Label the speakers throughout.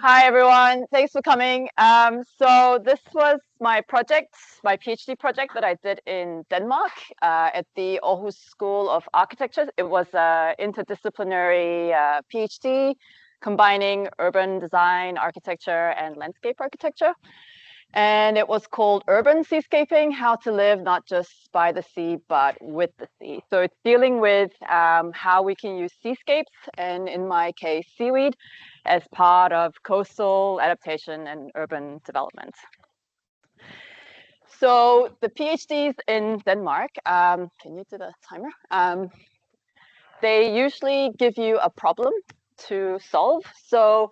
Speaker 1: Hi, everyone. Thanks for coming. So this was my project, my PhD project that I did in Denmark at the Aarhus School of Architecture. It was an interdisciplinary PhD combining urban design, architecture, and landscape architecture. And it was called Urban Seascaping, How to Live Not Just by the Sea, but with the sea. So it's dealing with how we can use seascapes, and in my case, seaweed, as part of coastal adaptation and urban development. So the PhDs in Denmark, can you do the timer? They usually give you a problem to solve. So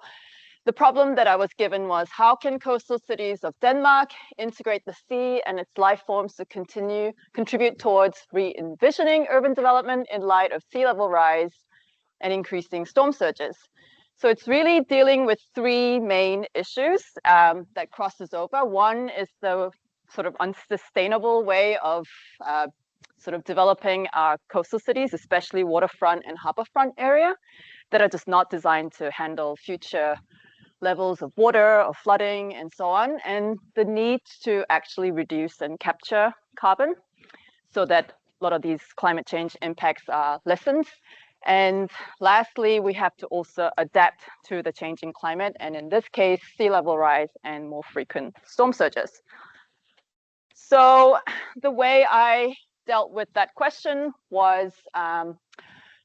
Speaker 1: the problem that I was given was, how can coastal cities of Denmark integrate the sea and its life forms to contribute towards re-envisioning urban development in light of sea level rise and increasing storm surges? So it's really dealing with three main issues that crosses over. One is the sort of unsustainable way of sort of developing our coastal cities, especially waterfront and harborfront area, that are just not designed to handle future levels of water or flooding and so on, and the need to actually reduce and capture carbon so that a lot of these climate change impacts are lessened. And lastly, we have to also adapt to the changing climate, and in this case, sea level rise and more frequent storm surges. So the way I dealt with that question was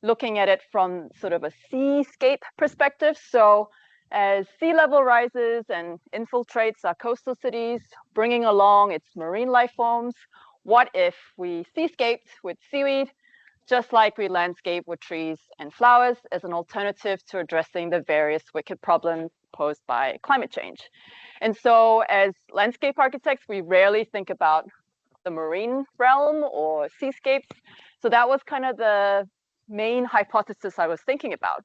Speaker 1: looking at it from sort of a seascape perspective. So as sea level rises and infiltrates our coastal cities, bringing along its marine life forms, what if we seascaped with seaweed, just like we landscape with trees and flowers, as an alternative to addressing the various wicked problems posed by climate change? And so as landscape architects, we rarely think about the marine realm or seascapes. So that was kind of the main hypothesis I was thinking about.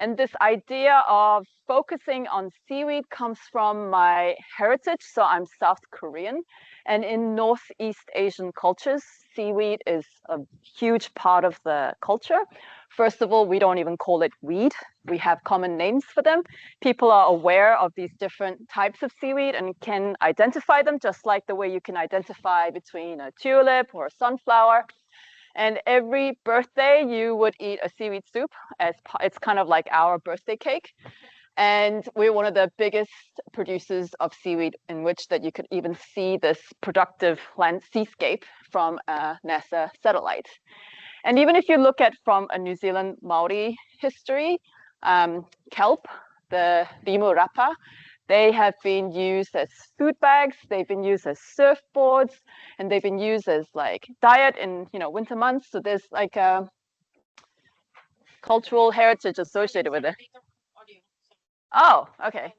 Speaker 1: And this idea of focusing on seaweed comes from my heritage. So I'm South Korean, and in Northeast Asian cultures, seaweed is a huge part of the culture. First of all, we don't even call it weed. We have common names for them. People are aware of these different types of seaweed and can identify them, just like the way you can identify between a tulip or a sunflower. And every birthday, you would eat a seaweed soup. It's kind of like our birthday cake. And we're one of the biggest producers of seaweed, in which that you could even see this productive land seascape from a NASA satellite. And even if you look at from a New Zealand Maori history, kelp, the limu rapa, they have been used as food bags, they've been used as surfboards, and they've been used as like diet in winter months. So there's like a cultural heritage associated with it. Oh, okay.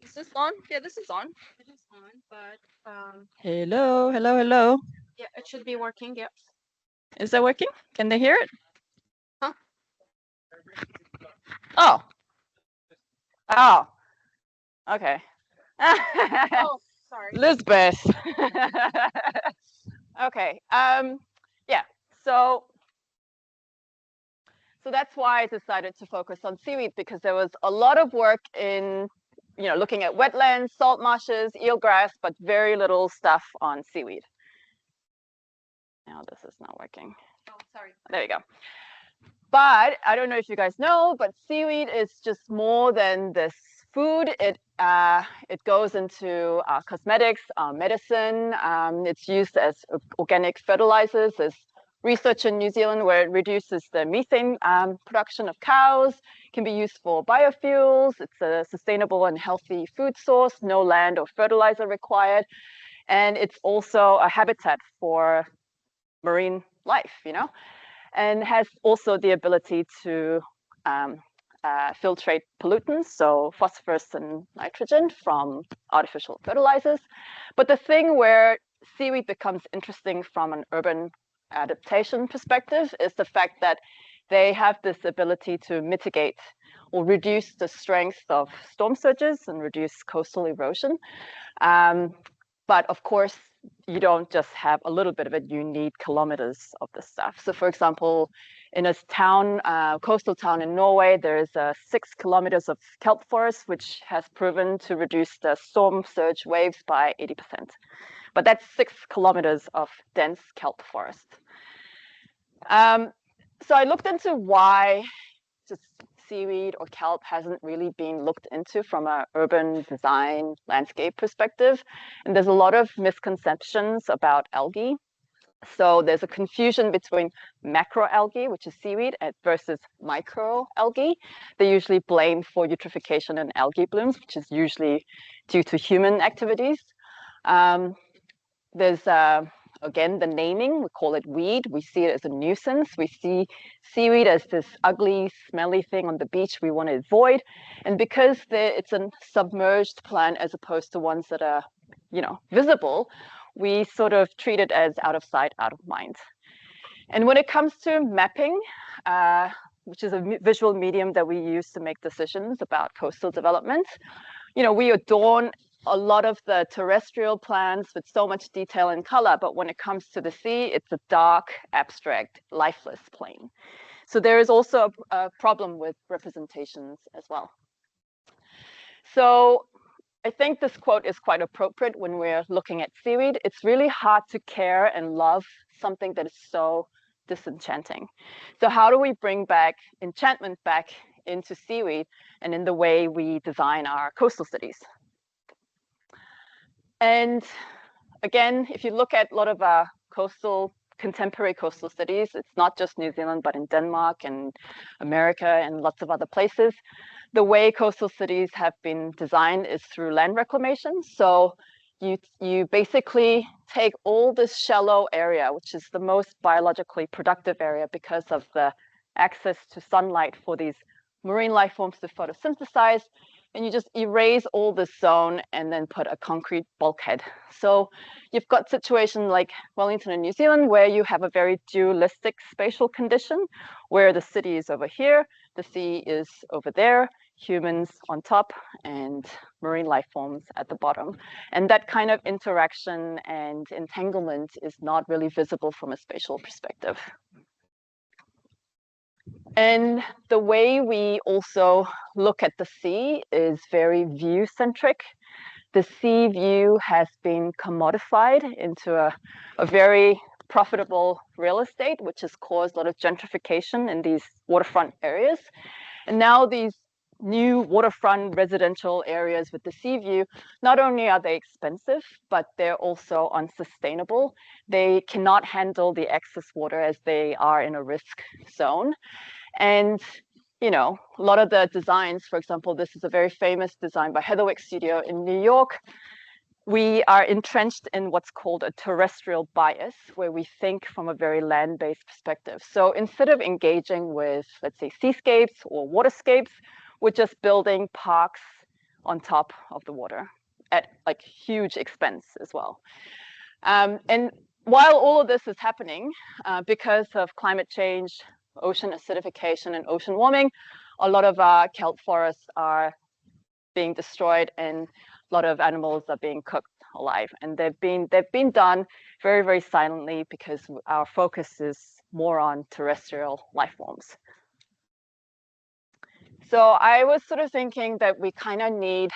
Speaker 1: Is this on? Yeah, this is on.
Speaker 2: It is on, but
Speaker 1: Hello, hello, hello.
Speaker 2: yeah, it should be working. Yep.
Speaker 1: Is that working? Can they hear it?
Speaker 2: Huh?
Speaker 1: Oh. Oh. Okay.
Speaker 2: Oh, sorry.
Speaker 1: Lisbeth. Okay. Yeah. So that's why I decided to focus on seaweed, because there was a lot of work in looking at wetlands, salt marshes, eelgrass, but very little stuff on seaweed. Now this is not working.
Speaker 2: Oh, sorry.
Speaker 1: There you go. But I don't know if you guys know, but seaweed is just more than this food. It goes into cosmetics, medicine. It's used as organic fertilizers. There's research in New Zealand where it reduces the methane production of cows. It can be used for biofuels. It's a sustainable and healthy food source, no land or fertilizer required. And it's also a habitat for marine life, and has also the ability to filtrate pollutants, so phosphorus and nitrogen from artificial fertilizers. But the thing where seaweed becomes interesting from an urban adaptation perspective is the fact that they have this ability to mitigate or reduce the strength of storm surges and reduce coastal erosion. But of course, you don't just have a little bit of it, you need kilometers of this stuff. So for example, in a town, coastal town in Norway, there's 6 kilometers of kelp forest, which has proven to reduce the storm surge waves by 80%. But that's 6 kilometers of dense kelp forest. So I looked into why just seaweed or kelp hasn't really been looked into from an urban design landscape perspective. And there's a lot of misconceptions about algae. So there's a confusion between macroalgae, which is seaweed, versus microalgae. They're usually blamed for eutrophication and algae blooms, which is usually due to human activities. There's again, the naming, we call it weed. We see it as a nuisance. We see seaweed as this ugly, smelly thing on the beach we want to avoid. And because it's a submerged plant as opposed to ones that are, visible, we sort of treat it as out of sight, out of mind. And when it comes to mapping, which is a visual medium that we use to make decisions about coastal development, we adorn a lot of the terrestrial plants with so much detail and color, but when it comes to the sea, it's a dark, abstract, lifeless plane. So there is also a problem with representations as well. So I think this quote is quite appropriate when we're looking at seaweed. It's really hard to care and love something that is so disenchanting. So how do we bring back enchantment back into seaweed and in the way we design our coastal cities? And again, if you look at a lot of our contemporary coastal cities, it's not just New Zealand, but in Denmark and America and lots of other places. The way coastal cities have been designed is through land reclamation. So you basically take all this shallow area, which is the most biologically productive area because of the access to sunlight for these marine life forms to photosynthesize, and you just erase all this zone and then put a concrete bulkhead. So you've got situations like Wellington in New Zealand where you have a very dualistic spatial condition where the city is over here, the sea is over there, humans on top, and marine life forms at the bottom. And that kind of interaction and entanglement is not really visible from a spatial perspective. And the way we also look at the sea is very view-centric. The sea view has been commodified into a very profitable real estate, which has caused a lot of gentrification in these waterfront areas. And now these new waterfront residential areas with the sea view, not only are they expensive, but they're also unsustainable. They cannot handle the excess water as they are in a risk zone. And, a lot of the designs, for example, this is a very famous design by Heatherwick Studio in New York. We are entrenched in what's called a terrestrial bias, where we think from a very land-based perspective. So instead of engaging with, let's say, seascapes or waterscapes, we're just building parks on top of the water at like huge expense as well. And while all of this is happening, because of climate change, ocean acidification and ocean warming, a lot of our kelp forests are being destroyed and a lot of animals are being cooked alive. And they've been done very, very silently because our focus is more on terrestrial life forms. So I was sort of thinking that we kind of need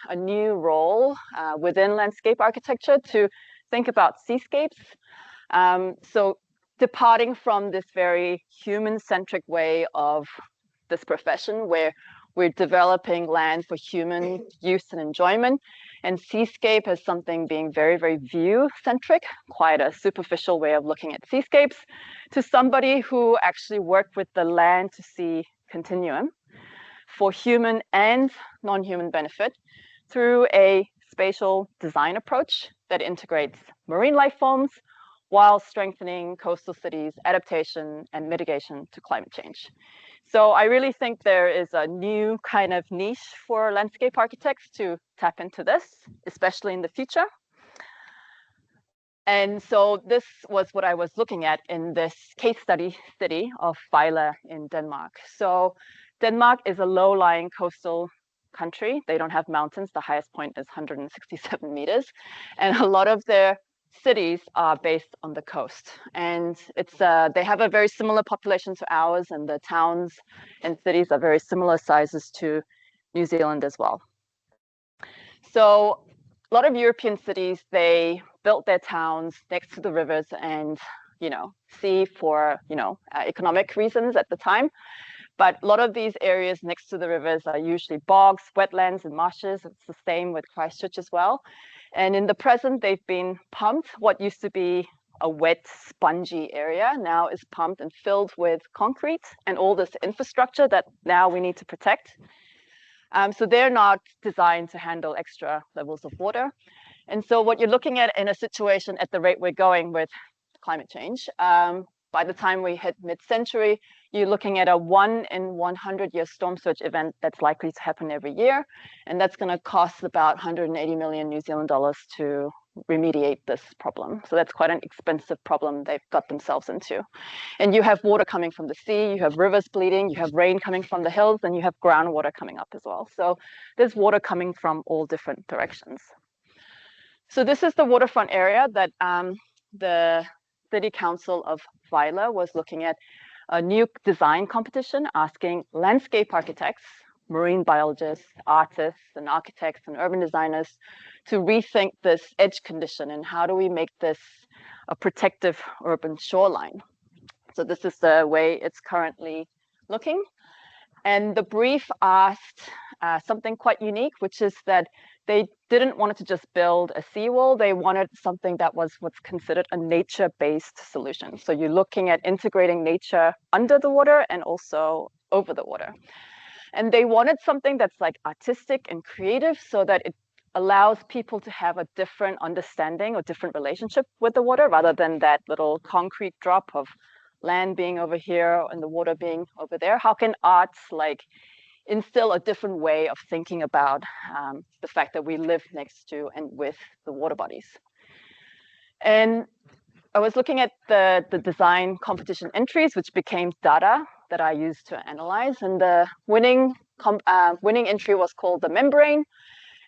Speaker 1: a new role within landscape architecture to think about seascapes. So departing from this very human-centric way of this profession where we're developing land for human use and enjoyment, and seascape as something being very, very view-centric, quite a superficial way of looking at seascapes, to somebody who actually worked with the land to sea continuum for human and non-human benefit through a spatial design approach that integrates marine life forms while strengthening coastal cities' adaptation and mitigation to climate change. So I really think there is a new kind of niche for landscape architects to tap into this, especially in the future. And so this was what I was looking at in this case study city of Vejle in Denmark. So Denmark is a low-lying coastal country. They don't have mountains. The highest point is 167 meters. And a lot of their cities are based on the coast, and they have a very similar population to ours, and the towns and cities are very similar sizes to New Zealand as well. So a lot of European cities, they built their towns next to the rivers and, sea for, economic reasons at the time. But a lot of these areas next to the rivers are usually bogs, wetlands, and marshes. It's the same with Christchurch as well. And in the present, they've been pumped. What used to be a wet, spongy area now is pumped and filled with concrete and all this infrastructure that now we need to protect. So they're not designed to handle extra levels of water. And so what you're looking at in a situation at the rate we're going with climate change, by the time we hit mid-century, you're looking at a 1 in 100-year storm surge event that's likely to happen every year. And that's going to cost about 180 million New Zealand dollars to remediate this problem. So that's quite an expensive problem they've got themselves into. And you have water coming from the sea, you have rivers bleeding, you have rain coming from the hills, and you have groundwater coming up as well. So there's water coming from all different directions. So this is the waterfront area that the City Council of Vila was looking at a new design competition asking landscape architects, marine biologists, artists, and architects and urban designers to rethink this edge condition and how do we make this a protective urban shoreline. So this is the way it's currently looking. And the brief asked something quite unique, which is that they didn't want to just build a seawall. They wanted something that was what's considered a nature-based solution. So you're looking at integrating nature under the water and also over the water. And they wanted something that's like artistic and creative so that it allows people to have a different understanding or different relationship with the water rather than that little concrete drop of land being over here and the water being over there. How can arts instill a different way of thinking about the fact that we live next to and with the water bodies? And I was looking at the design competition entries, which became data that I used to analyze. And the winning entry was called the membrane.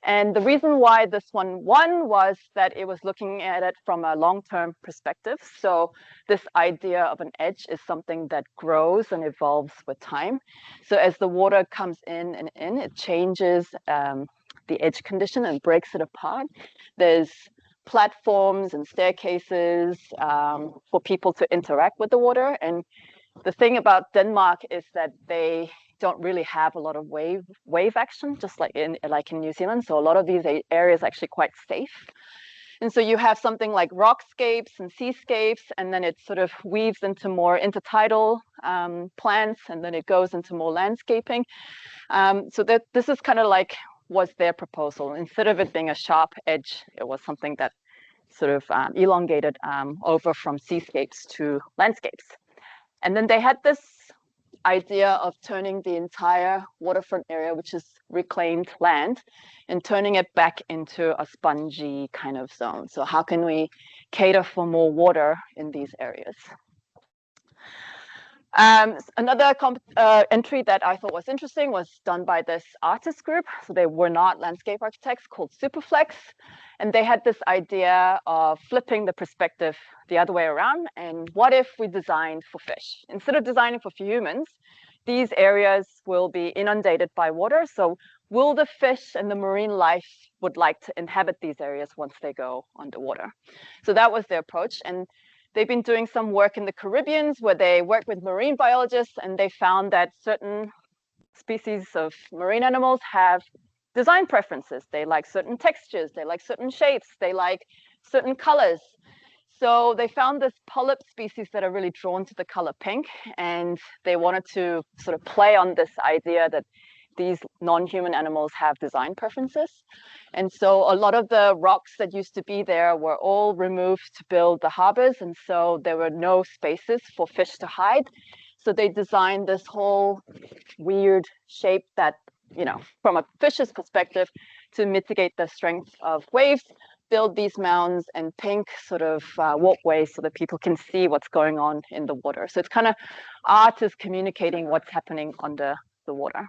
Speaker 1: And the reason why this one won was that it was looking at it from a long-term perspective. So this idea of an edge is something that grows and evolves with time. So as the water comes in and in, it changes the edge condition and breaks it apart. There's platforms and staircases for people to interact with the water. And the thing about Denmark is that they don't really have a lot of wave action, just like in New Zealand. So a lot of these areas are actually quite safe. And so you have something like rockscapes and seascapes, and then it sort of weaves into more intertidal plants, and then it goes into more landscaping. So that this is kind of like was their proposal. Instead of it being a sharp edge, it was something that sort of elongated over from seascapes to landscapes. And then they had this idea of turning the entire waterfront area, which is reclaimed land, and turning it back into a spongy kind of zone. So how can we cater for more water in these areas? Another entry that I thought was interesting was done by this artist group. So they were not landscape architects, called Superflex. And they had this idea of flipping the perspective the other way around. And what if we designed for fish? Instead of designing for humans, these areas will be inundated by water. So will the fish and the marine life would like to inhabit these areas once they go underwater? So that was their approach. And they've been doing some work in the Caribbean where they work with marine biologists, and they found that certain species of marine animals have design preferences. They like certain textures, they like certain shapes, they like certain colors. So they found this polyp species that are really drawn to the color pink, and they wanted to sort of play on this idea that these non-human animals have design preferences. And so a lot of the rocks that used to be there were all removed to build the harbors, and so there were no spaces for fish to hide. So they designed this whole weird shape that, from a fish's perspective, to mitigate the strength of waves, build these mounds and pink sort of walkways so that people can see what's going on in the water. So it's kind of art is communicating what's happening under the water.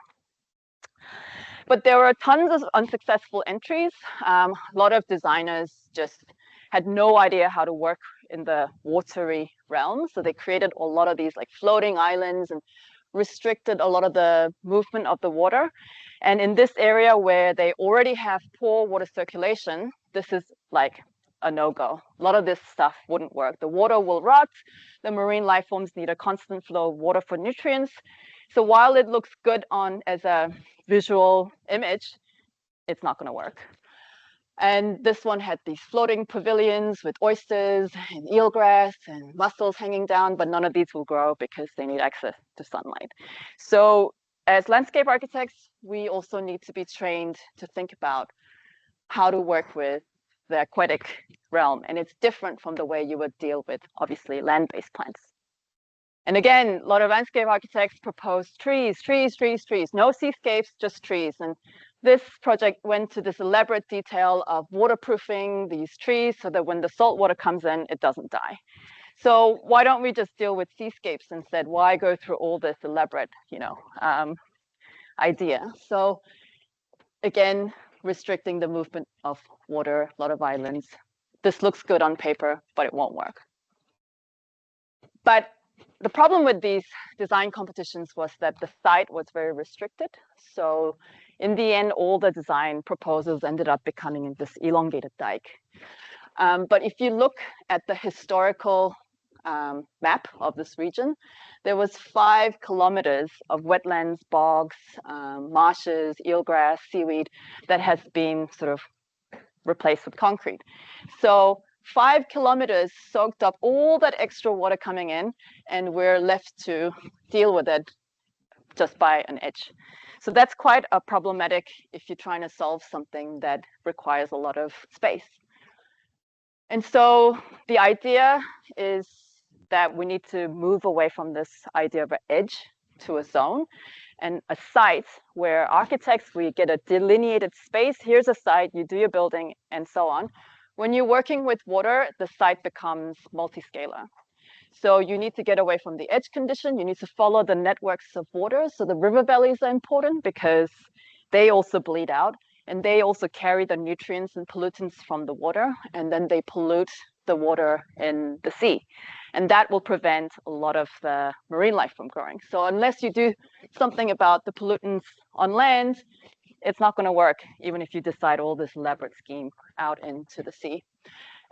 Speaker 1: But there were tons of unsuccessful entries. A lot of designers just had no idea how to work in the watery realm. So they created a lot of these like floating islands and restricted a lot of the movement of the water. And in this area where they already have poor water circulation, this is like a no-go. A lot of this stuff wouldn't work. The water will rot. The marine life forms need a constant flow of water for nutrients. So while it looks good on as a visual image, it's not going to work. And this one had these floating pavilions with oysters and eelgrass and mussels hanging down, but none of these will grow because they need access to sunlight. So as landscape architects, we also need to be trained to think about how to work with the aquatic realm. And it's different from the way you would deal with, obviously, land-based plants. And again, a lot of landscape architects propose trees, trees, trees, trees, no seascapes, just trees. And this project went to this elaborate detail of waterproofing these trees so that when the salt water comes in, it doesn't die. So why don't we just deal with seascapes instead? Why go through all this elaborate, idea? So again, restricting the movement of water, a lot of islands. This looks good on paper, but it won't work. But the problem with these design competitions was that the site was very restricted. So in the end, all the design proposals ended up becoming this elongated dike. But if you look at the historical map of this region, there was 5 kilometers of wetlands, bogs, marshes, eelgrass, seaweed that has been sort of replaced with concrete. So 5 kilometers soaked up all that extra water coming in, and we're left to deal with it just by an edge. So that's quite a problematic if you're trying to solve something that requires a lot of space. And so the idea is that we need to move away from this idea of an edge to a zone and a site where architects, we get a delineated space. Here's a site, you do your building, and so on. When you're working with water, the site becomes multi-scalar. So you need to get away from the edge condition. You need to follow the networks of water. So the river valleys are important because they also bleed out and they also carry the nutrients and pollutants from the water, and then they pollute the water in the sea. And that will prevent a lot of the marine life from growing. So unless you do something about the pollutants on land, it's not going to work, even if you decide all this elaborate scheme out into the sea.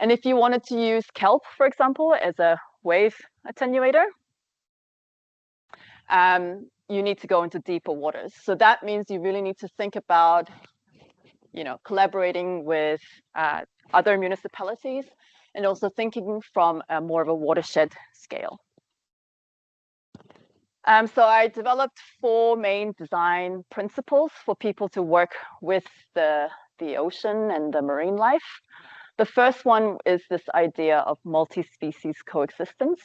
Speaker 1: And if you wanted to use kelp, for example, as a wave attenuator, you need to go into deeper waters. So that means you really need to think about, collaborating with other municipalities and also thinking from more of a watershed scale. So I developed 4 main design principles for people to work with the ocean and the marine life. The first one is this idea of multi-species coexistence.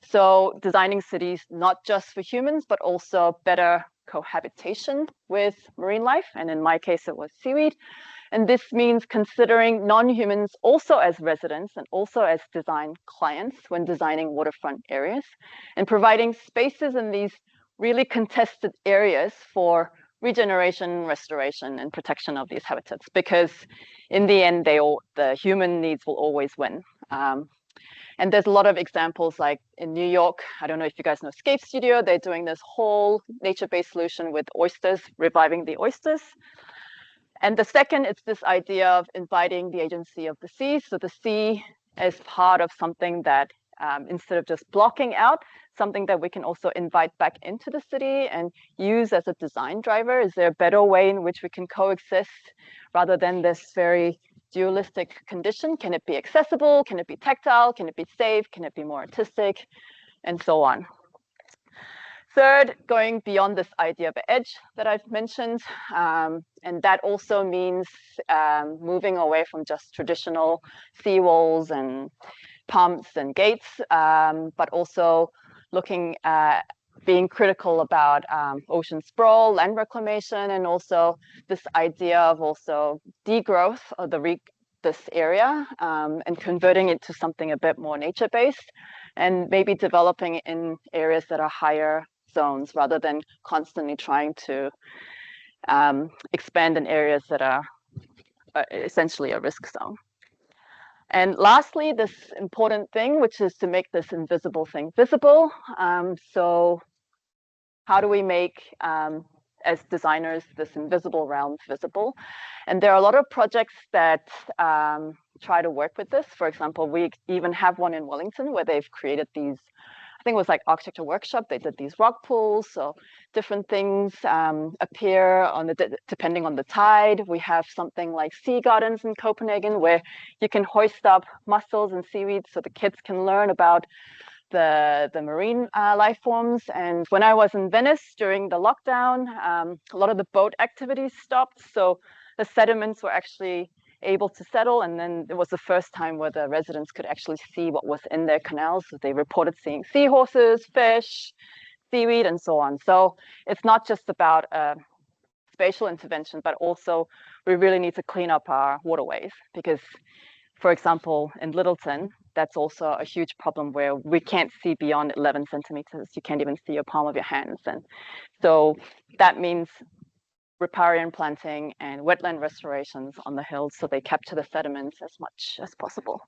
Speaker 1: So designing cities not just for humans, but also better cohabitation with marine life. And in my case, it was seaweed. And this means considering non-humans also as residents and also as design clients when designing waterfront areas, and providing spaces in these really contested areas for regeneration, restoration, and protection of these habitats, because in the end, the human needs will always win. And there's a lot of examples, like in New York, I don't know if you guys know Scape Studio, they're doing this whole nature-based solution with oysters, reviving the oysters. And the second, it's this idea of inviting the agency of the sea. So the sea is part of something that, instead of just blocking out, something that we can also invite back into the city and use as a design driver. Is there a better way in which we can coexist rather than this very dualistic condition? Can it be accessible? Can it be tactile? Can it be safe? Can it be more artistic? And so on. Third, going beyond this idea of edge that I've mentioned, and that also means moving away from just traditional seawalls and pumps and gates, but also looking at being critical about ocean sprawl, land reclamation, and also this idea of also degrowth of this area and converting it to something a bit more nature-based, and maybe developing it in areas that are higher zones rather than constantly trying to expand in areas that are essentially a risk zone. And lastly, this important thing, which is to make this invisible thing visible. So how do we make, as designers, this invisible realm visible? And there are a lot of projects that try to work with this. For example, we even have one in Wellington where they've created these, I think it was like architecture workshop. They did these rock pools, so different things appear on the depending on the tide. We have something like sea gardens in Copenhagen where you can hoist up mussels and seaweed so the kids can learn about the marine life forms. And when I was in Venice during the lockdown, a lot of the boat activities stopped, so the sediments were actually able to settle, and then it was the first time where the residents could actually see what was in their canals. So they reported seeing seahorses, fish, seaweed, and so on. So it's not just about spatial intervention, but also we really need to clean up our waterways, because, for example, in Littleton, that's also a huge problem where we can't see beyond 11 centimeters. You can't even see your palm of your hands. And so that means riparian planting and wetland restorations on the hills so they capture the sediments as much as possible.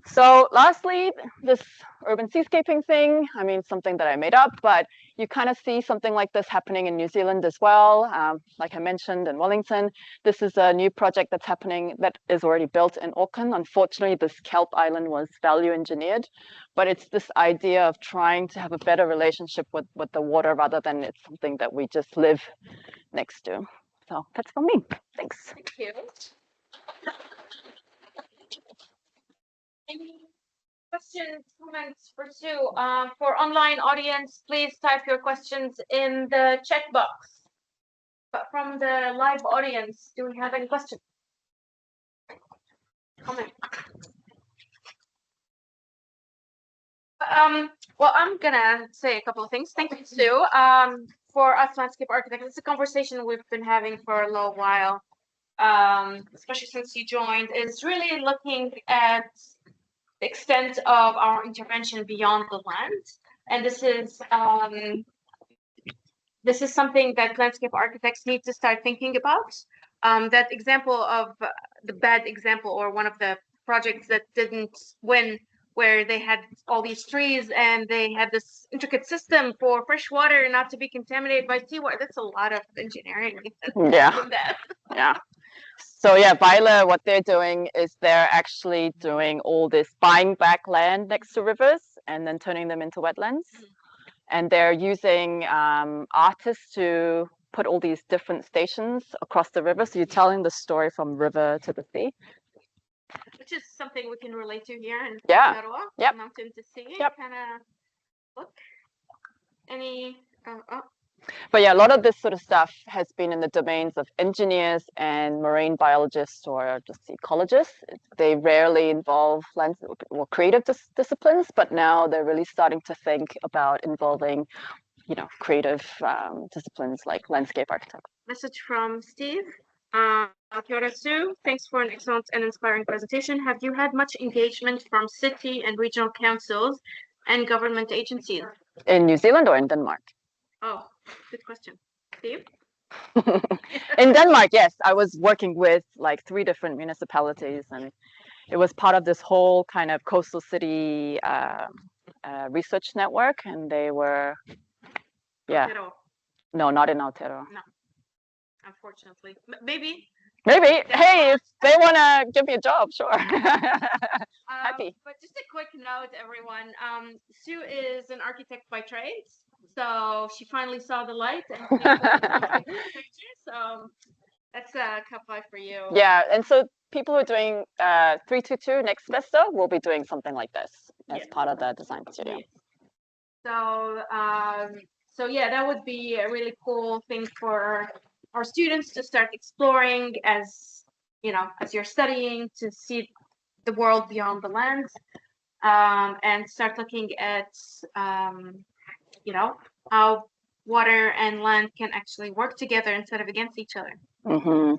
Speaker 1: So lastly, this urban seascaping thing, I mean, something that I made up, but you kind of see something like this happening in New Zealand as well. Like I mentioned in Wellington, this is a new project that's happening that is already built in Auckland. Unfortunately, this kelp island was value engineered, but it's this idea of trying to have a better relationship with the water rather than it's something that we just live next to. So that's from me. Thanks.
Speaker 2: Thank you. Any questions, comments for Sue? For online audience, please type your questions in the chat box. But from the live audience, do we have any questions? Comment. Well, I'm gonna say a couple of things. Thank you, Sue. For us landscape architects, it's a conversation we've been having for a little while, especially since you joined, is really looking at the extent of our intervention beyond the land. And this is something that landscape architects need to start thinking about. That example of the bad example, or one of the projects that didn't win, where they had all these trees and they had this intricate system for fresh water not to be contaminated by seawater. That's a lot of engineering.
Speaker 1: Yeah. Yeah. So yeah, Viola, what they're doing is they're actually doing all this buying back land next to rivers and then turning them into wetlands. And they're using artists to put all these different stations across the river. So you're telling the story from river to the sea.
Speaker 2: Which is something we can relate to here in
Speaker 1: Ottawa. Yep.
Speaker 2: Mountain to sea.
Speaker 1: Yep.
Speaker 2: Kind of look. Any.
Speaker 1: But yeah, a lot of this sort of stuff has been in the domains of engineers and marine biologists or just ecologists. They rarely involve creative disciplines, but now they're really starting to think about involving, creative disciplines like landscape architecture.
Speaker 2: Message from Steve. Kia ora, Sue. Thanks for an excellent and inspiring presentation. Have you had much engagement from city and regional councils and government agencies?
Speaker 1: In New Zealand or in Denmark?
Speaker 2: Oh, good question. Steve?
Speaker 1: In Denmark, yes. I was working with like 3 different municipalities, and it was part of this whole kind of coastal city research network, and they were, yeah.
Speaker 2: Aotearoa.
Speaker 1: No, not in Aotearoa.
Speaker 2: No, unfortunately. Maybe.
Speaker 1: Hey, if they want to give me a job, sure. Happy.
Speaker 2: But just a quick note, everyone. Sue is an architect by trade, so she finally saw the light and picture. So that's a cup five for you.
Speaker 1: Yeah, and so people who are doing 322 next semester will be doing something like this as part of the design studio.
Speaker 2: Yes. So yeah, that would be a really cool thing for our students to start exploring as you're studying, to see the world beyond the land, and start looking at how water and land can actually work together instead of against each other.
Speaker 1: Mm-hmm.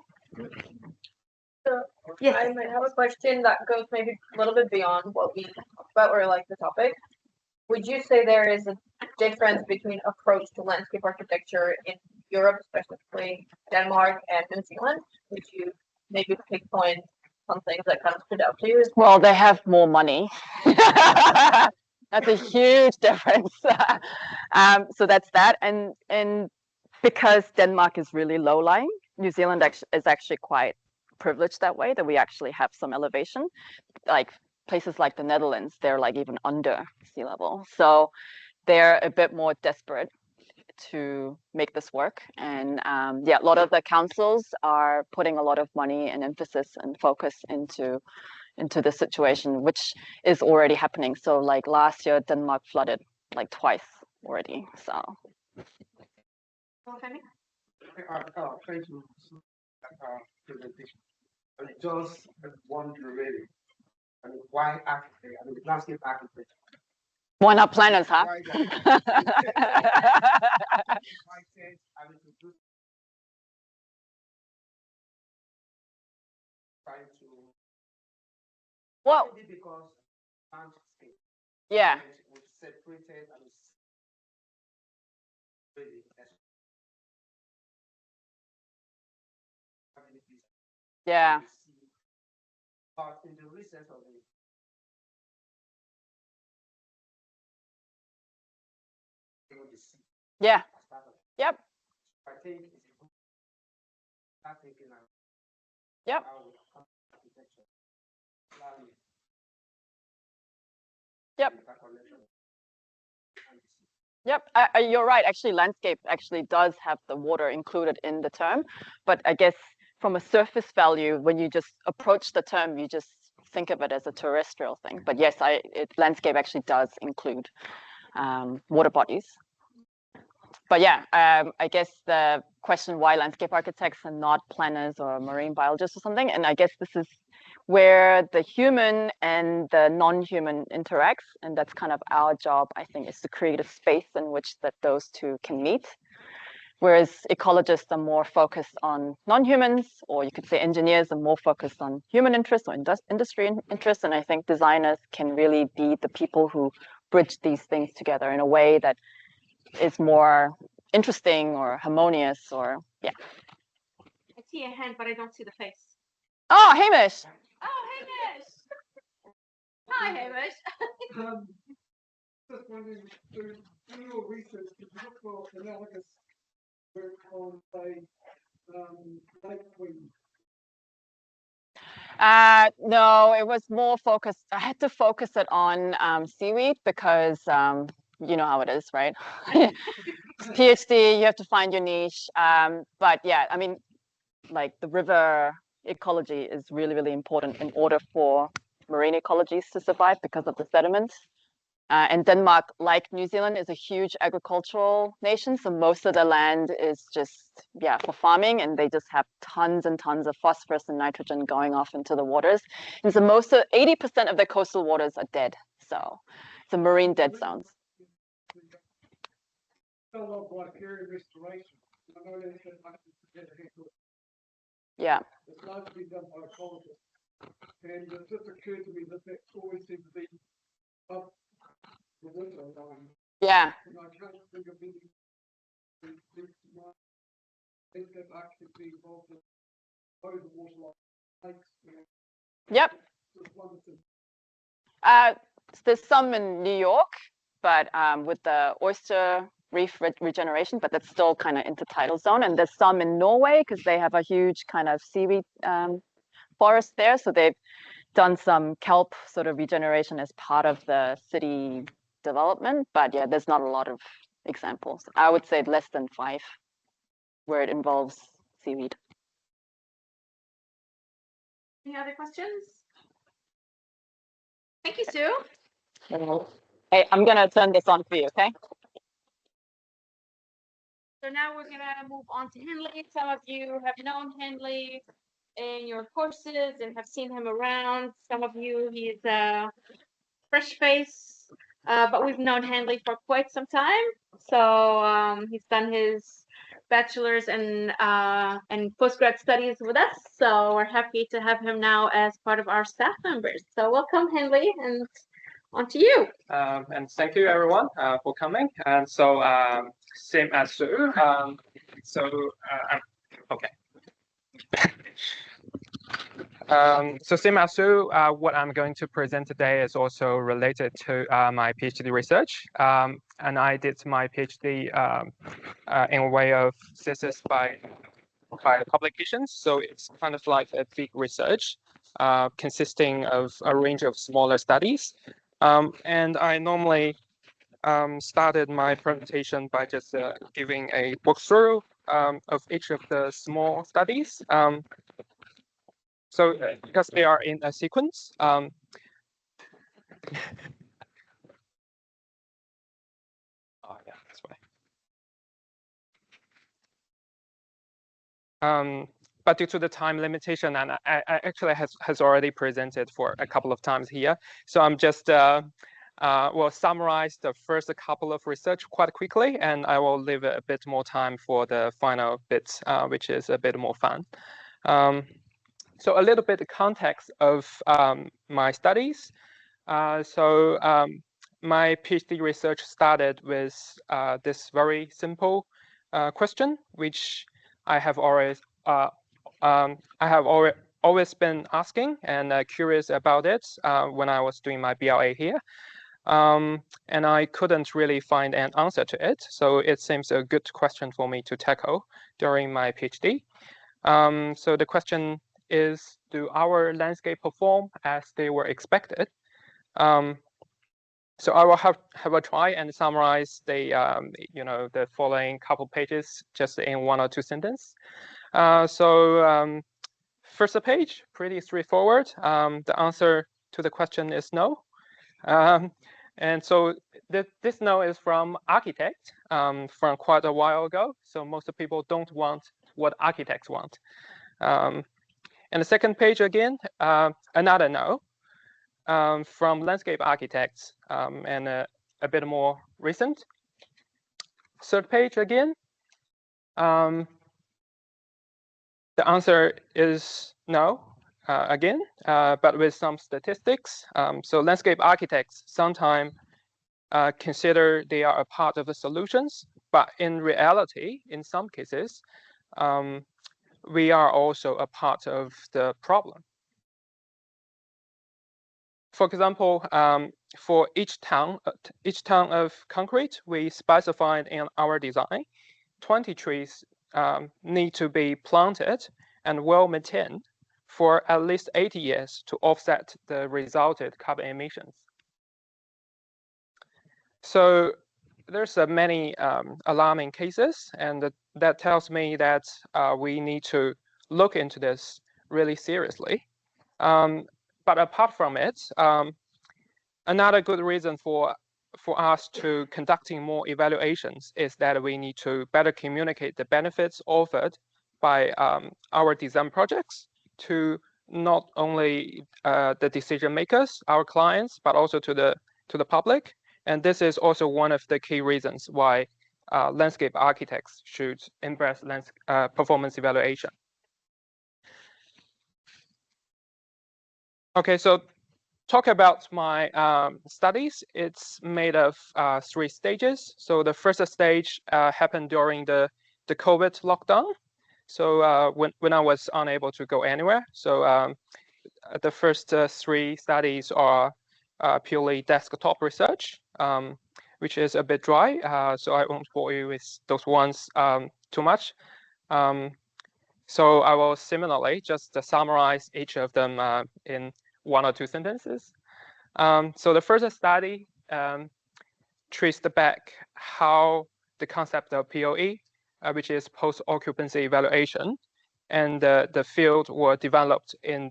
Speaker 3: So yes. I might have a question that goes maybe a little bit beyond what we talked about, or like the topic. Would you say there is a difference between approach to landscape architecture in Europe, specifically Denmark and New Zealand? Would you maybe pinpoint on things that kind of stood out to you?
Speaker 1: Well, they have more money. That's a huge difference. So that's that, and because Denmark is really low-lying, New Zealand is actually quite privileged that way, that we actually have some elevation. Like places like the Netherlands, they're like even under sea level, so they're a bit more desperate to make this work. And yeah, a lot of the councils are putting a lot of money and emphasis and focus into the situation, which is already happening. So like last year, Denmark flooded like twice already. So.
Speaker 2: Okay.
Speaker 4: Thank you. Presentation. Just wondering, why architect? Landscape architect.
Speaker 1: Why not planners, huh?
Speaker 4: Why trying to.
Speaker 1: Well,
Speaker 4: Because landscape.
Speaker 1: Yeah.
Speaker 4: We separated and really.
Speaker 1: Yeah.
Speaker 4: But in the recent of it, the sea.
Speaker 1: Yeah. Yep.
Speaker 4: I think it's good. Start thinking now.
Speaker 1: Yep.
Speaker 4: Architecture. Planning.
Speaker 1: Yep. Yep, you're right. Actually, landscape actually does have the water included in the term, but I guess from a surface value, when you just approach the term, you just think of it as a terrestrial thing. But yes, landscape actually does include water bodies. But yeah, I guess the question why landscape architects and not planners or marine biologists or something, and I guess this is where the human and the non-human interacts, and that's kind of our job, I think, is to create a space in which those two can meet. Whereas ecologists are more focused on non-humans, or you could say engineers are more focused on human interests or industry interests, and I think designers can really be the people who bridge these things together in a way that is more interesting or harmonious, or yeah.
Speaker 2: I see a hand, but I don't see the face.
Speaker 1: Oh, Hamish.
Speaker 2: Oh, Hamish. Hi, Hamish.
Speaker 4: Just wondering, in your research, did you look for analogous work on, say, lake queen?
Speaker 1: No, it was more focused. I had to focus it on seaweed because you know how it is, right? PhD, you have to find your niche. But yeah, I mean, like the river ecology is really, really important in order for marine ecologies to survive because of the sediments. And Denmark, like New Zealand, is a huge agricultural nation. So most of the land is just, yeah, for farming, and they just have tons and tons of phosphorus and nitrogen going off into the waters. And so 80% of the coastal waters are dead. So it's a marine dead zones. Yeah.
Speaker 4: It's largely done by ecologists. And it just occurred to me that always seems to be up the winter line.
Speaker 1: Yeah.
Speaker 4: And I can't think of any things that actually be involved in over water lakes.
Speaker 1: Yep. There's some in New York, but with the oyster reef regeneration, but that's still kind of intertidal zone. And there's some in Norway because they have a huge kind of seaweed forest there. So they've done some kelp sort of regeneration as part of the city development. But yeah, there's not a lot of examples. I would say less than 5 where it involves seaweed.
Speaker 2: Any other questions? Thank you, Sue.
Speaker 1: Hey, I'm going to turn this on for you, okay?
Speaker 2: So now we're going to move on to Hanley. Some of you have known Hanley in your courses and have seen him around. Some of you, he's a fresh face, but we've known Hanley for quite some time. So he's done his bachelor's and postgrad studies with us. So we're happy to have him now as part of our staff members. So welcome, Hanley, and on to you.
Speaker 5: And thank you everyone for coming. And so same as Soo. Okay. So same as Soo, what I'm going to present today is also related to my PhD research. And I did my PhD in a way of thesis by publications. So it's kind of like a big research consisting of a range of smaller studies. And I normally started my presentation by just giving a walkthrough of each of the small studies. So because they are in a sequence, oh yeah, that's why. But due to the time limitation, and I actually has already presented for a couple of times here, so I'm just will summarize the first couple of research quite quickly, and I will leave a bit more time for the final bits, which is a bit more fun. So a little bit of context of my studies. My PhD research started with this very simple question, which I have always always been asking and curious about it when I was doing my BLA here. And I couldn't really find an answer to it. So it seems a good question for me to tackle during my PhD. So the question is, do our landscape perform as they were expected? So I will have a try and summarize the the following couple pages just in 1 or 2 sentences. First page, pretty straightforward. The answer to the question is no. And so this no is from architect from quite a while ago. So most people don't want what architects want. And the second page again, another no from landscape architects and a bit more recent. Third page again. The answer is no, again, but with some statistics. So landscape architects sometimes consider they are a part of the solutions, but in reality, in some cases, we are also a part of the problem. For example, for each ton of concrete, we specified in our design, 20 trees need to be planted and well maintained for at least 80 years to offset the resulted carbon emissions. So there's many alarming cases, and that tells me that we need to look into this really seriously. But apart from it, another good reason for us to conducting more evaluations is that we need to better communicate the benefits offered by our design projects to not only the decision makers, our clients, but also to the public. And this is also one of the key reasons why landscape architects should embrace performance evaluation. Okay, so talk about my studies. It's made of 3 stages. So the first stage happened during the COVID lockdown. So when I was unable to go anywhere. So the first 3 studies are purely desktop research, which is a bit dry. So I won't bore you with those ones too much. So I will similarly just summarize each of them in 1 or 2 sentences. So the first study traced back how the concept of POE, which is post-occupancy evaluation, and the field were developed in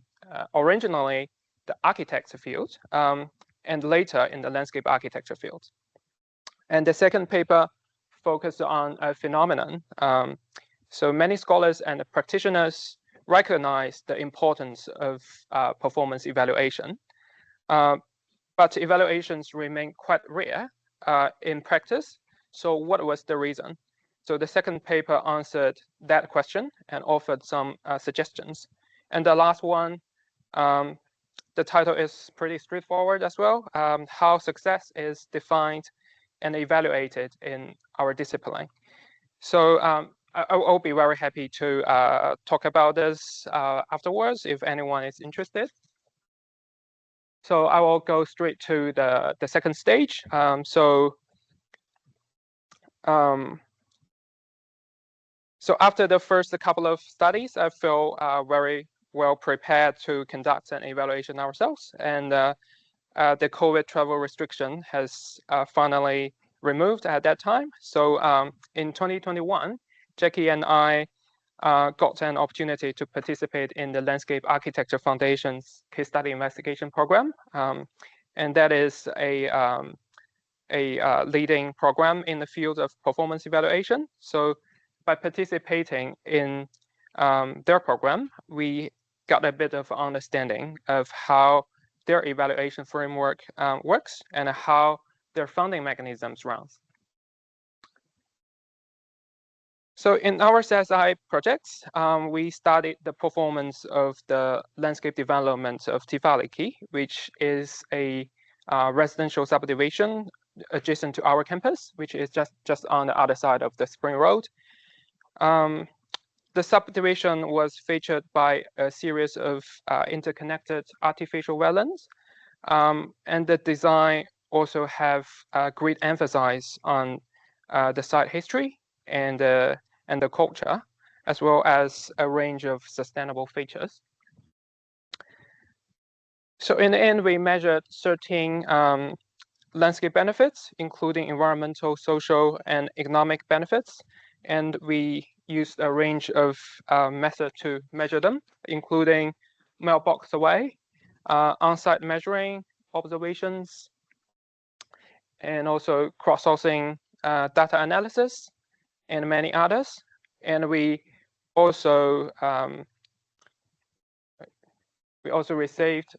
Speaker 5: originally the architecture field and later in the landscape architecture field. And the second paper focused on a phenomenon. So many scholars and practitioners recognize the importance of performance evaluation, but evaluations remain quite rare in practice. So what was the reason? So the second paper answered that question and offered some suggestions. And the last one, the title is pretty straightforward as well, how success is defined and evaluated in our discipline. So I'll be very happy to talk about this afterwards if anyone is interested. So I will go straight to the second stage. So after the first couple of studies, I feel very well prepared to conduct an evaluation ourselves. And the COVID travel restriction has finally removed at that time. So in 2021, Jackie and I got an opportunity to participate in the Landscape Architecture Foundation's case study investigation program. And that is a leading program in the field of performance evaluation. So by participating in their program, we got a bit of understanding of how their evaluation framework works and how their funding mechanisms runs. So in our CSI projects, we studied the performance of the landscape development of Tifaliki, which is a residential subdivision adjacent to our campus, which is just on the other side of the Spring Road. The subdivision was featured by a series of interconnected artificial wetlands, and the design also have great emphasis on the site history and the culture, as well as a range of sustainable features. So in the end, we measured 13 landscape benefits, including environmental, social, and economic benefits. And we used a range of methods to measure them, including mailbox survey, on-site measuring, observations, and also cross-sourcing data analysis, and many others. And we also received,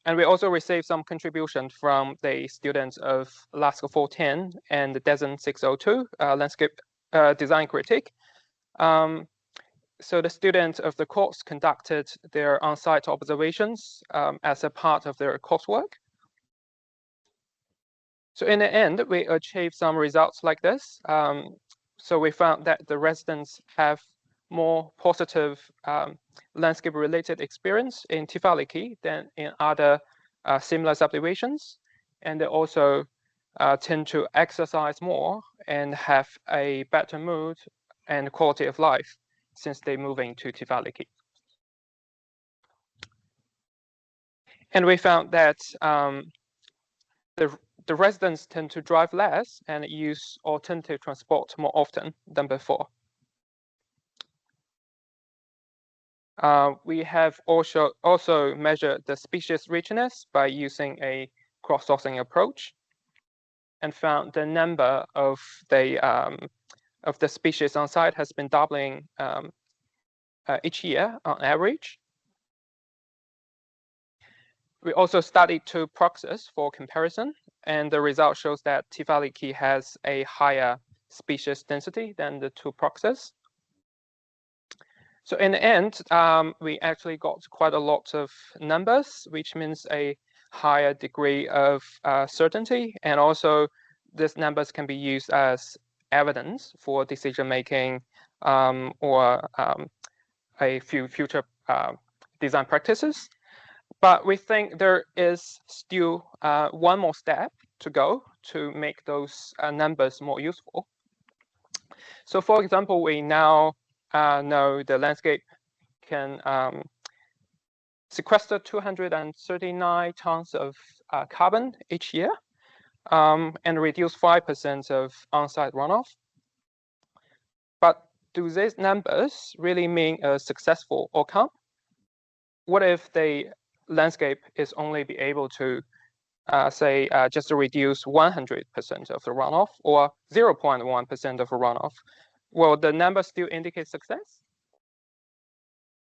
Speaker 5: and we also received some contribution from the students of Alaska 410 and the DESN 602 landscape design critique. So the students of the course conducted their on-site observations as a part of their coursework. So in the end, we achieved some results like this. So we found that the residents have more positive landscape-related experience in Tifaliki than in other similar subdivisions. And they also tend to exercise more and have a better mood and quality of life since they move into Tifaliki. And we found that the residents tend to drive less and use alternative transport more often than before. We have also measured the species richness by using a cross-sourcing approach, and found the number of the species on site has been doubling each year on average. We also studied two proxies for comparison, and the result shows that Tifaliki has a higher species density than the two proxies. So in the end, we actually got quite a lot of numbers, which means a higher degree of certainty, and also these numbers can be used as evidence for decision making or a few future design practices. But we think there is still one more step to go to make those numbers more useful. So for example, we now know the landscape can sequester 239 tons of carbon each year and reduce 5% of on-site runoff. But do these numbers really mean a successful outcome? What if the landscape is only be able to say just to reduce 100% of the runoff or 0.1% of the runoff? Will the number still indicate success?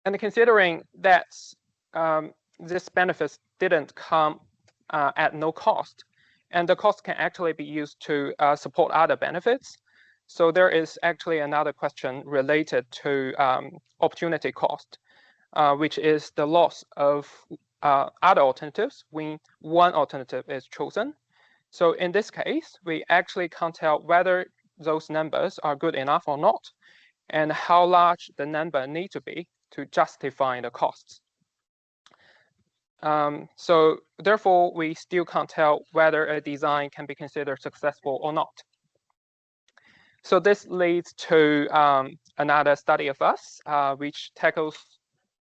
Speaker 5: And considering that this benefits didn't come at no cost, and the cost can actually be used to support other benefits. So there is actually another question related to opportunity cost, which is the loss of other alternatives when one alternative is chosen. So in this case, we actually can't tell whether those numbers are good enough or not, and how large the number need to be to justify the costs. So therefore, we still can't tell whether a design can be considered successful or not. So this leads to another study of us, which tackles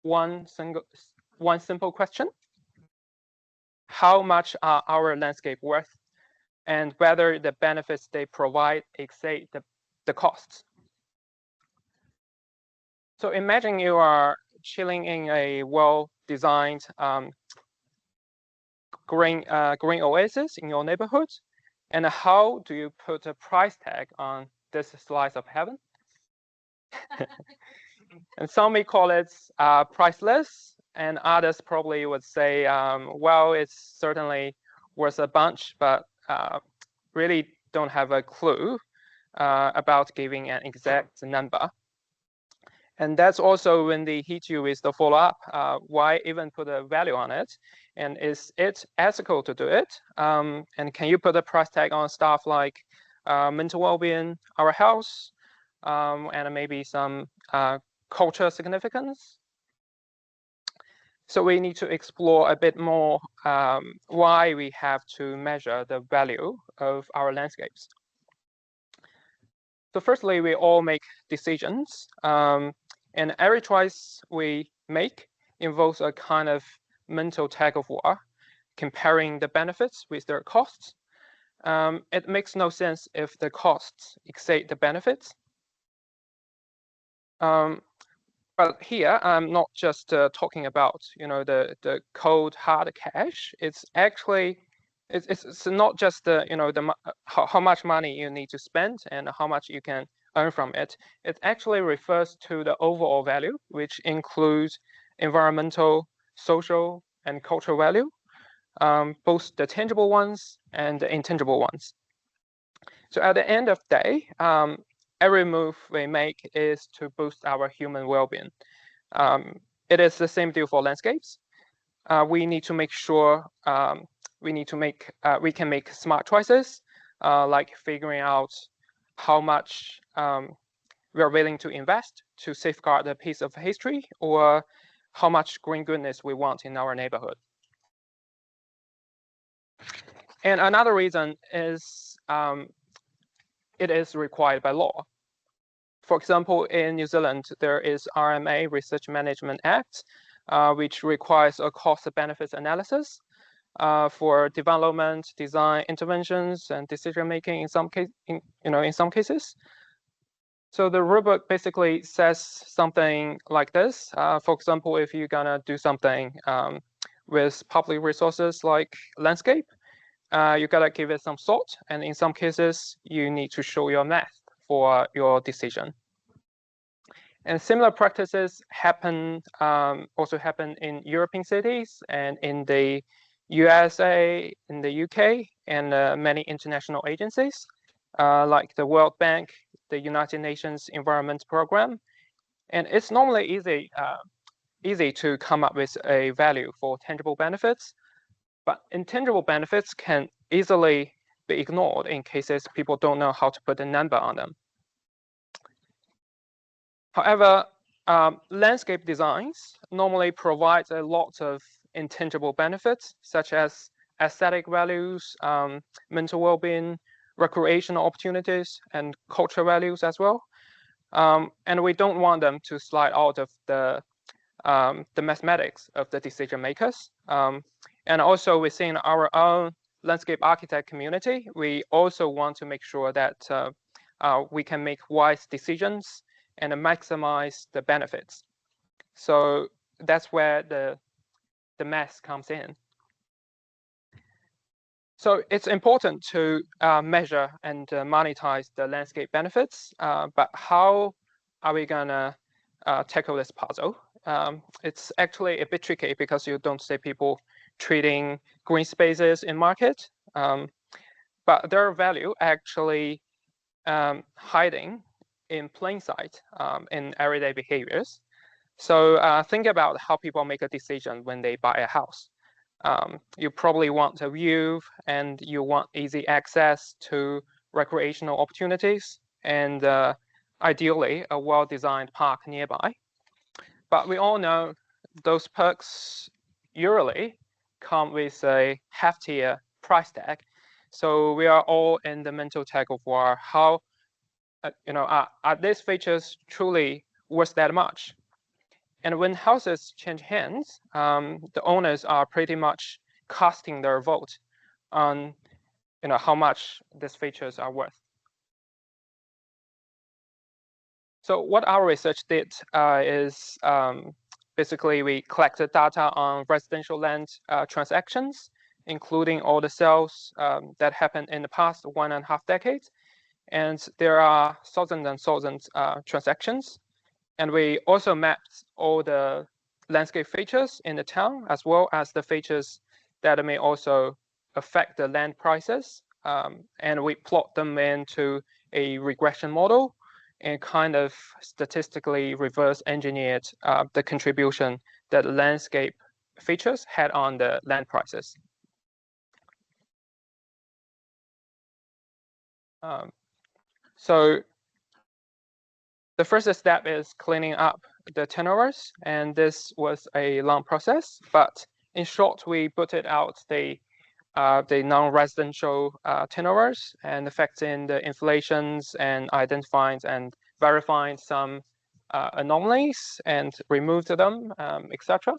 Speaker 5: one simple question: how much are our landscape worth, and whether the benefits they provide exceed the costs. So imagine you are chilling in a well-designed green oasis in your neighborhood, and how do you put a price tag on this slice of heaven? And some may call it priceless, and others probably would say, well, it's certainly worth a bunch, but really don't have a clue about giving an exact number. And that's also when they hit you with the follow-up. Why even put a value on it? And is it ethical to do it? And can you put a price tag on stuff like mental well-being, our health, and maybe some cultural significance? So we need to explore a bit more why we have to measure the value of our landscapes. So firstly, we all make decisions, and every choice we make involves a kind of mental tug of war, comparing the benefits with their costs. It makes no sense if the costs exceed the benefits. But here, I'm not just talking about the cold hard cash. It's actually it's not just how much money you need to spend and how much you can earn from it. It actually refers to the overall value, which includes environmental, social, and cultural value, both the tangible ones and the intangible ones. So at the end of the day, every move we make is to boost our human well-being. It is the same deal for landscapes. We need to make sure we can make smart choices, like figuring out how much we are willing to invest to safeguard a piece of history, or how much green goodness we want in our neighborhood. And another reason is it is required by law. For example, in New Zealand, there is RMA, Research Management Act, which requires a cost-benefits analysis for development, design, interventions, and decision-making in some cases. So the rubric basically says something like this. For example, if you're gonna do something with public resources like landscape, you gotta give it some thought, and in some cases, you need to show your math for your decision. And similar practices also happen in European cities and in the USA, in the UK, and many international agencies like the World Bank, the United Nations Environment Program. And it's normally easy to come up with a value for tangible benefits, but intangible benefits can easily be ignored in cases people don't know how to put a number on them. However, landscape designs normally provide a lot of intangible benefits, such as aesthetic values, mental well-being, recreational opportunities, and cultural values as well. And we don't want them to slide out of the mathematics of the decision makers. And also within our own landscape architect community, we also want to make sure that we can make wise decisions and maximize the benefits. So that's where the math comes in. So it's important to measure and monetize the landscape benefits, but how are we gonna tackle this puzzle? It's actually a bit tricky because you don't see people treating green spaces in market, but their value actually hiding in plain sight in everyday behaviors. So think about how people make a decision when they buy a house. You probably want a view and you want easy access to recreational opportunities and ideally a well-designed park nearby. But we all know those perks usually come with a heftier price tag. So we are all in the mental tug of war. How, are these features truly worth that much? And when houses change hands, the owners are pretty much casting their vote on, how much these features are worth. So what our research did is basically we collected data on residential land transactions, including all the sales that happened in the past 1.5 decades. And there are thousands and thousands transactions. And we also mapped all the landscape features in the town, as well as the features that may also affect the land prices. And we plot them into a regression model and kind of statistically reverse engineered the contribution that landscape features had on the land prices. So the first step is cleaning up the turnovers, and this was a long process. But in short, we booted out the non-residential turnovers and affecting the inflations and identifying and verifying some anomalies and removed them, etc.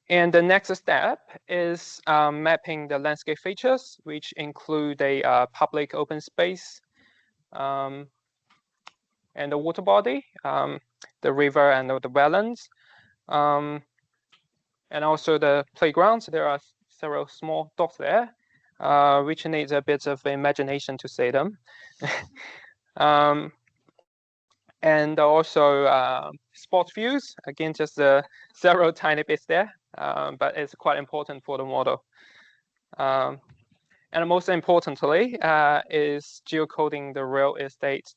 Speaker 5: And the next step is mapping the landscape features, which include a public open space and the water body, the river and the wetlands, and also the playgrounds. There are several small dots there, which needs a bit of imagination to say them. And also spot views, again, just several tiny bits there, but it's quite important for the model. And most importantly is geocoding the real estate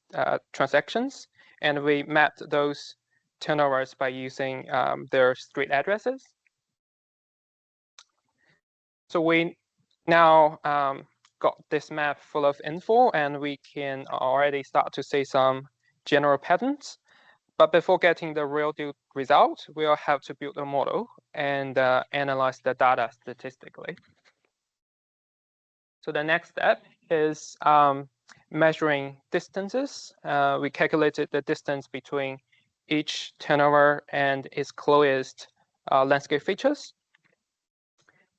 Speaker 5: transactions. And we mapped those turnovers by using their street addresses. So we now got this map full of info, and we can already start to see some general patterns. But before getting the real result, we'll have to build a model and analyze the data statistically. So the next step is measuring distances. We calculated the distance between each turnover and its closest landscape features.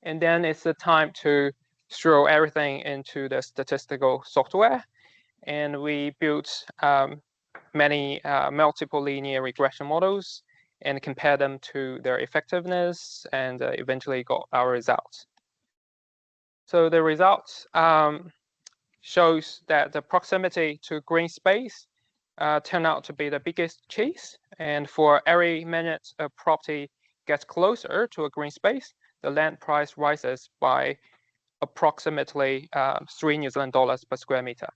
Speaker 5: And then it's the time to throw everything into the statistical software. And we built many multiple linear regression models and compare them to their effectiveness and eventually got our results. So the results shows that the proximity to green space turned out to be the biggest cheese. And for every minute a property gets closer to a green space, the land price rises by approximately 3 New Zealand dollars per square meter.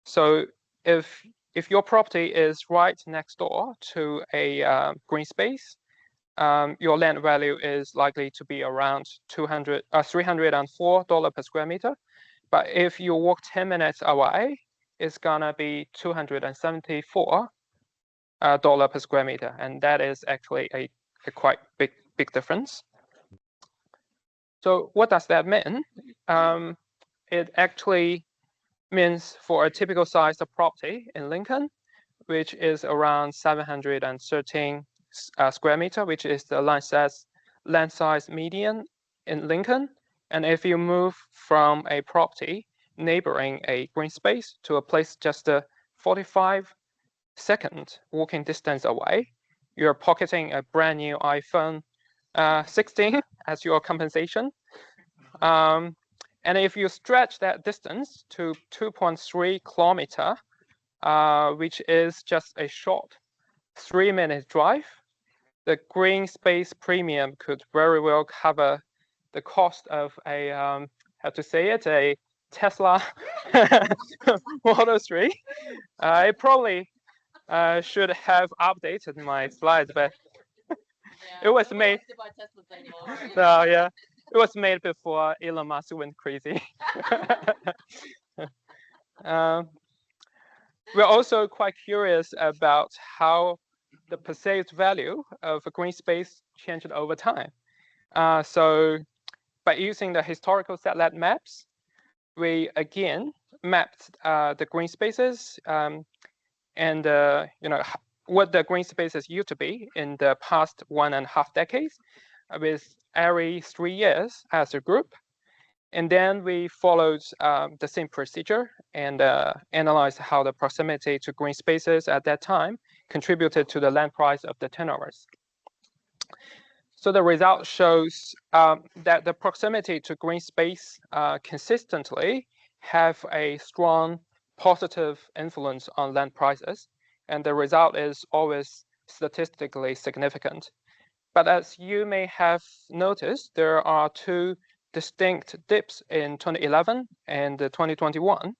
Speaker 5: So if your property is right next door to a green space, your land value is likely to be around $304 per square meter. But if you walk 10 minutes away, it's gonna be $274 per square meter, and that is actually a quite big difference. So what does that mean? It actually means for a typical size of property in Lincoln, which is around 713 square meter, which is the land size median in Lincoln. And if you move from a property neighboring a green space to a place just a 45-second walking distance away, you're pocketing a brand new iPhone 16 as your compensation. And if you stretch that distance to 2.3 kilometer, which is just a short 3-minute drive, the green space premium could very well cover the cost of a, how to say it, a Tesla Model 3. I probably should have updated my slides, but It was made. So yeah, it was made before Elon Musk went crazy. We're also quite curious about how the perceived value of a green space changed over time. So by using the historical satellite maps, we again mapped the green spaces and what the green spaces used to be in the past 1.5 decades with every 3 years as a group. And then we followed the same procedure and analyzed how the proximity to green spaces at that time contributed to the land price of the turnovers. So the result shows that the proximity to green space consistently have a strong positive influence on land prices, and the result is always statistically significant. But as you may have noticed, there are two distinct dips in 2011 and 2021,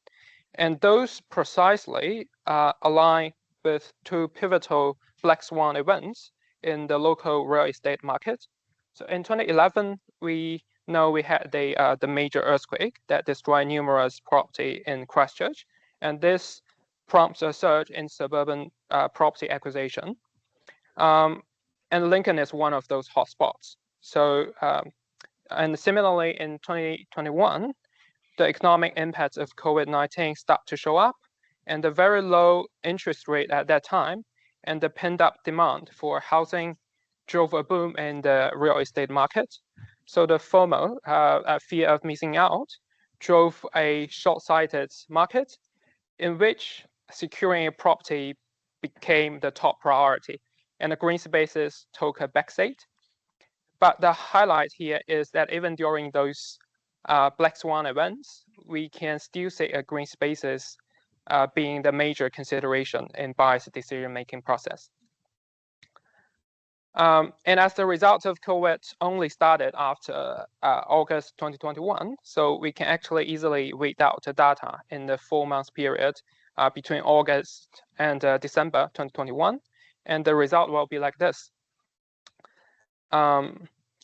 Speaker 5: and those precisely align with two pivotal black swan events in the local real estate market. So in 2011, we know we had the major earthquake that destroyed numerous property in Christchurch, and this prompts a surge in suburban property acquisition. And Lincoln is one of those hotspots. So, and similarly in 2021, the economic impacts of COVID-19 start to show up, and the very low interest rate at that time and the pent-up demand for housing drove a boom in the real estate market. So the FOMO, fear of missing out, drove a short-sighted market in which securing a property became the top priority, and the green spaces took a backseat. But the highlight here is that even during those black swan events, we can still see green spaces being the major consideration in buyers' decision-making process. And as the result of COVID only started after August 2021, so we can actually easily read out the data in the 4-month period between August and December 2021, and the result will be like this,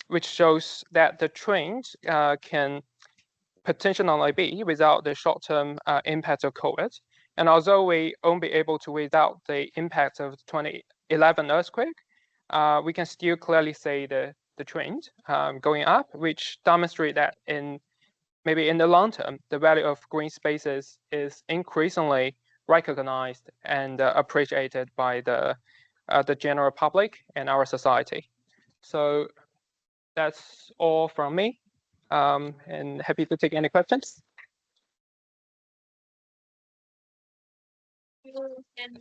Speaker 5: which shows that the trend can potentially be without the short-term impact of COVID. And although we won't be able to read out the impact of the 2011 earthquake, we can still clearly see the trend going up, which demonstrate that maybe in the long term, the value of green spaces is increasingly recognized and appreciated by the general public and our society. So that's all from me, and happy to take any questions.
Speaker 2: And